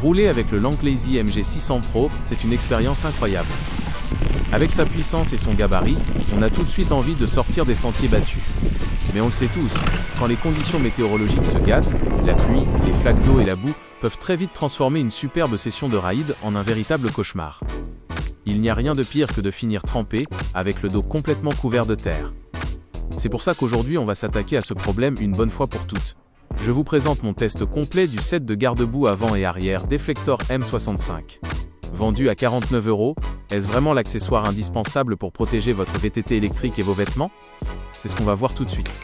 Rouler avec le Lazy MG600 Pro, c'est une expérience incroyable. Avec sa puissance et son gabarit, on a tout de suite envie de sortir des sentiers battus. Mais on le sait tous, quand les conditions météorologiques se gâtent, la pluie, les flaques d'eau et la boue peuvent très vite transformer une superbe session de ride en un véritable cauchemar. Il n'y a rien de pire que de finir trempé, avec le dos complètement couvert de terre. C'est pour ça qu'aujourd'hui on va s'attaquer à ce problème une bonne fois pour toutes. Je vous présente mon test complet du set de garde-boue avant et arrière Deflector M65. Vendu à 49 €, est-ce vraiment l'accessoire indispensable pour protéger votre VTT électrique et vos vêtements? C'est ce qu'on va voir tout de suite.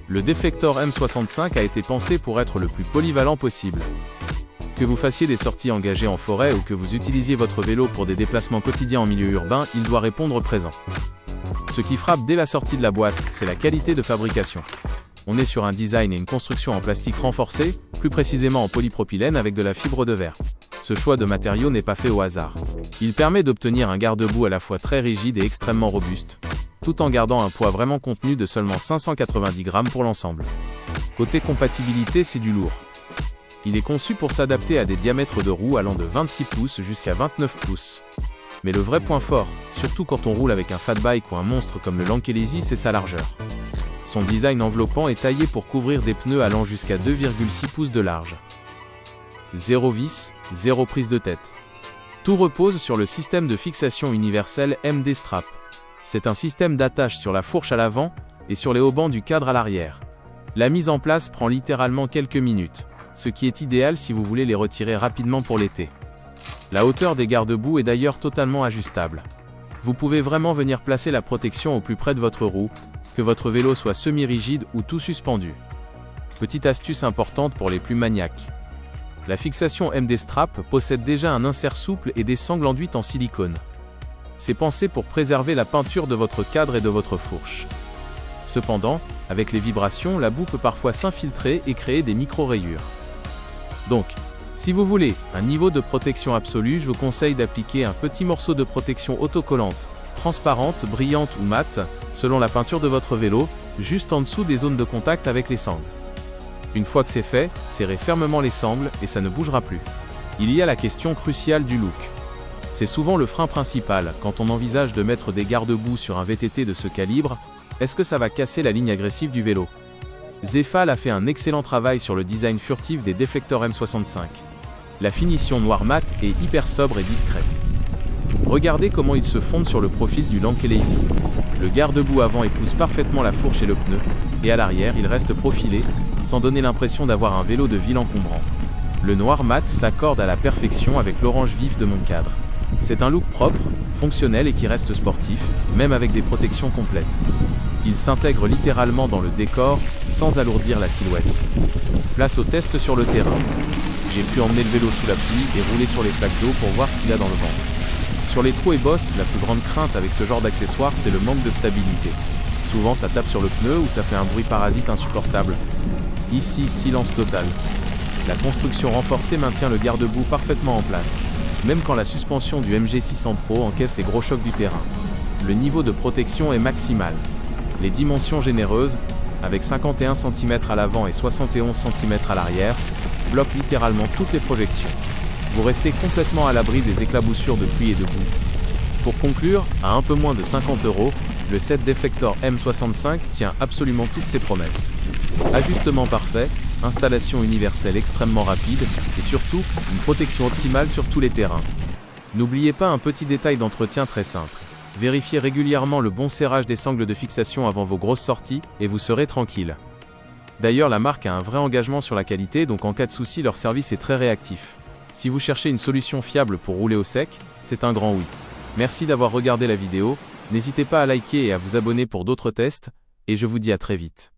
Le Deflector M65 a été pensé pour être le plus polyvalent possible. Que vous fassiez des sorties engagées en forêt ou que vous utilisiez votre vélo pour des déplacements quotidiens en milieu urbain, il doit répondre présent. Ce qui frappe dès la sortie de la boîte, c'est la qualité de fabrication. On est sur un design et une construction en plastique renforcé, plus précisément en polypropylène avec de la fibre de verre. Ce choix de matériaux n'est pas fait au hasard. Il permet d'obtenir un garde-boue à la fois très rigide et extrêmement robuste, tout en gardant un poids vraiment contenu de seulement 590 grammes pour l'ensemble. Côté compatibilité, c'est du lourd. Il est conçu pour s'adapter à des diamètres de roues allant de 26 pouces jusqu'à 29 pouces. Mais le vrai point fort, surtout quand on roule avec un fat bike ou un monstre comme le Lazy, c'est sa largeur. Son design enveloppant est taillé pour couvrir des pneus allant jusqu'à 2,6 pouces de large. 0 vis, 0 prise de tête. Tout repose sur le système de fixation universel MD Strap. C'est un système d'attache sur la fourche à l'avant et sur les haubans du cadre à l'arrière. La mise en place prend littéralement quelques minutes, ce qui est idéal si vous voulez les retirer rapidement pour l'été. La hauteur des garde-boue est d'ailleurs totalement ajustable. Vous pouvez vraiment venir placer la protection au plus près de votre roue, que votre vélo soit semi-rigide ou tout suspendu. Petite astuce importante pour les plus maniaques. La fixation MD Strap possède déjà un insert souple et des sangles enduites en silicone. C'est pensé pour préserver la peinture de votre cadre et de votre fourche. Cependant, avec les vibrations, la boue peut parfois s'infiltrer et créer des micro-rayures. Donc, si vous voulez un niveau de protection absolu, je vous conseille d'appliquer un petit morceau de protection autocollante, transparente, brillante ou mate, selon la peinture de votre vélo, juste en dessous des zones de contact avec les sangles. Une fois que c'est fait, serrez fermement les sangles et ça ne bougera plus. Il y a la question cruciale du look. C'est souvent le frein principal quand on envisage de mettre des garde-boue sur un VTT de ce calibre. Est-ce que ça va casser la ligne agressive du vélo? Zefal a fait un excellent travail sur le design furtif des Deflector M65. La finition noir mat est hyper sobre et discrète. Regardez comment il se fonde sur le profil du Lazy. Le garde-boue avant épouse parfaitement la fourche et le pneu, et à l'arrière il reste profilé, sans donner l'impression d'avoir un vélo de ville encombrant. Le noir mat s'accorde à la perfection avec l'orange vif de mon cadre. C'est un look propre, fonctionnel et qui reste sportif, même avec des protections complètes. Il s'intègre littéralement dans le décor, sans alourdir la silhouette. Place au test sur le terrain. J'ai pu emmener le vélo sous la pluie et rouler sur les flaques d'eau pour voir ce qu'il a dans le ventre. Sur les trous et bosses, la plus grande crainte avec ce genre d'accessoire, c'est le manque de stabilité. Souvent ça tape sur le pneu ou ça fait un bruit parasite insupportable. Ici, silence total. La construction renforcée maintient le garde-boue parfaitement en place, même quand la suspension du MG600 Pro encaisse les gros chocs du terrain. Le niveau de protection est maximal. Les dimensions généreuses, avec 51 cm à l'avant et 71 cm à l'arrière, bloquent littéralement toutes les projections. Vous restez complètement à l'abri des éclaboussures de pluie et de boue. Pour conclure, à un peu moins de 50 €, le set Deflector M65 tient absolument toutes ses promesses. Ajustement parfait, installation universelle extrêmement rapide et surtout, une protection optimale sur tous les terrains. N'oubliez pas un petit détail d'entretien très simple. Vérifiez régulièrement le bon serrage des sangles de fixation avant vos grosses sorties et vous serez tranquille. D'ailleurs, la marque a un vrai engagement sur la qualité, donc en cas de souci, leur service est très réactif. Si vous cherchez une solution fiable pour rouler au sec, c'est un grand oui. Merci d'avoir regardé la vidéo, n'hésitez pas à liker et à vous abonner pour d'autres tests, et je vous dis à très vite.